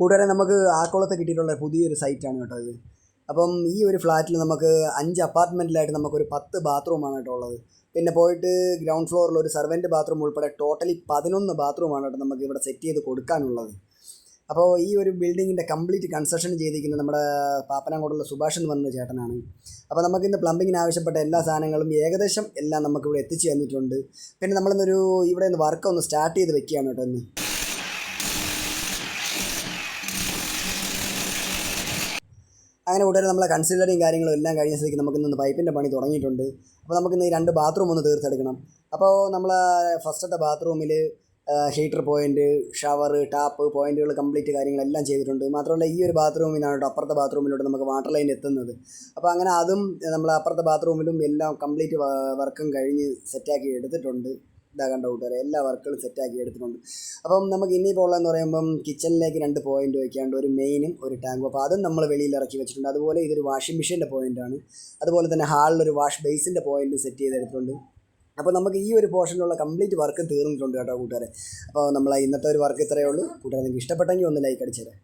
കൂട്ടുകാരെ നമുക്ക് ആക്കുളത്ത് കിട്ടിയിട്ടുള്ള പുതിയൊരു സൈറ്റാണ് കേട്ടോ ഇത്. അപ്പം ഈ ഒരു ഫ്ലാറ്റിൽ നമുക്ക് 5 അപ്പാർട്ട്മെൻറ്റിലായിട്ട് നമുക്കൊരു 10 ബാത്റൂമാണ് കേട്ടോ ഉള്ളത്. പിന്നെ പോയിട്ട് ഗ്രൗണ്ട് ഫ്ലോറിൽ ഒരു സെർവൻറ്റ് ബാത്റൂം ഉൾപ്പെടെ ടോട്ടലി 11 ബാത്റൂമാണ് കേട്ടോ നമുക്ക് ഇവിടെ സെറ്റ് ചെയ്ത് കൊടുക്കാനുള്ളത്. അപ്പോൾ ഈ ഒരു ബിൽഡിങ്ങിൻ്റെ കംപ്ലീറ്റ് കൺസ്ട്രക്ഷൻ ചെയ്തിരിക്കുന്നത് നമ്മുടെ പാപ്പനാങ്കോടുള്ള സുഭാഷ് എന്ന് പറഞ്ഞ ചേട്ടനാണ്. അപ്പോൾ നമുക്കിന്ന് പ്ലംബിങ്ങിന് ആവശ്യപ്പെട്ട എല്ലാ സാധനങ്ങളും ഏകദേശം എല്ലാം നമുക്കിവിടെ എത്തിച്ചു തന്നിട്ടുണ്ട്. പിന്നെ നമ്മളിന്നൊരു ഇവിടെ നിന്ന് വർക്ക് ഒന്ന് സ്റ്റാർട്ട് ചെയ്ത് വെക്കുകയാണ് കേട്ടോ ഇന്ന്. അങ്ങനെ കൂട്ടുകാരെ നമ്മളെ കൺസിഡറിങ് കാര്യങ്ങളും എല്ലാം കഴിഞ്ഞ സ്ഥിതിക്ക് നമുക്കിന്ന് പൈപ്പിൻ്റെ പണി തുടങ്ങിയിട്ടുണ്ട്. അപ്പോൾ നമുക്കിന്ന് ഈ 2 ബാത്റൂം ഒന്ന് തീർത്തെടുക്കണം. അപ്പോൾ നമ്മൾ ഫസ്റ്റത്തെ ബാത്റൂമിൽ ഹീറ്റർ പോയിൻറ്റ്, ഷവർ, ടാപ്പ് പോയിൻറ്റുകൾ കംപ്ലീറ്റ് കാര്യങ്ങളെല്ലാം ചെയ്തിട്ടുണ്ട്. മാത്രമല്ല ഈ ഒരു ബാത്റൂമിൽ നിന്നാണ് കേട്ടോ അപ്പുറത്തെ ബാത്റൂമിലോട്ട് നമുക്ക് വാട്ടർ ലൈൻ എത്തുന്നത്. അപ്പോൾ അങ്ങനെ അതും നമ്മൾ അപ്പുറത്തെ ബാത്റൂമിലും എല്ലാം കംപ്ലീറ്റ് വർക്കും കഴിഞ്ഞ് സെറ്റാക്കി എടുത്തിട്ടുണ്ട്. ഇതാ കണ്ട കൂട്ടുകാരെ എല്ലാ വർക്കുകളും സെറ്റാക്കി എടുത്തിട്ടുണ്ട്. അപ്പം നമുക്ക് ഇനിയിപ്പോൾ ഉള്ളതെന്ന് പറയുമ്പം കിച്ചണിലേക്ക് 2 പോയിൻറ്റ് വയ്ക്കാണ്ട് ഒരു മെയിനും ഒരു ടാങ്കും. അപ്പോൾ അതും നമ്മൾ വെളിയിൽ ഇറക്കി വെച്ചിട്ടുണ്ട്. അതുപോലെ ഇതൊരു വാഷിംഗ് മെഷീൻ്റെ പോയിൻ്റാണ്. അതുപോലെ തന്നെ ഹാളിലൊരു വാഷ് ബേസിൻ്റെ പോയിൻറ്റും സെറ്റ് ചെയ്തെടുത്തിട്ടുണ്ട്. അപ്പോൾ നമുക്ക് ഈ ഒരു പോർഷനിലുള്ള കംപ്ലീറ്റ് വർക്ക് തീർന്നിട്ടുണ്ട് കേട്ടോ കൂട്ടുകാരെ. അപ്പോൾ നമ്മൾ ഇന്നത്തെ ഒരു വർക്ക് ഇത്രയേ ഉള്ളൂ. കൂട്ടുകാരെ നിങ്ങൾക്ക് ഇഷ്ടപ്പെട്ടെങ്കിൽ ഒന്ന് ലൈക്ക് അടിച്ചേരെ.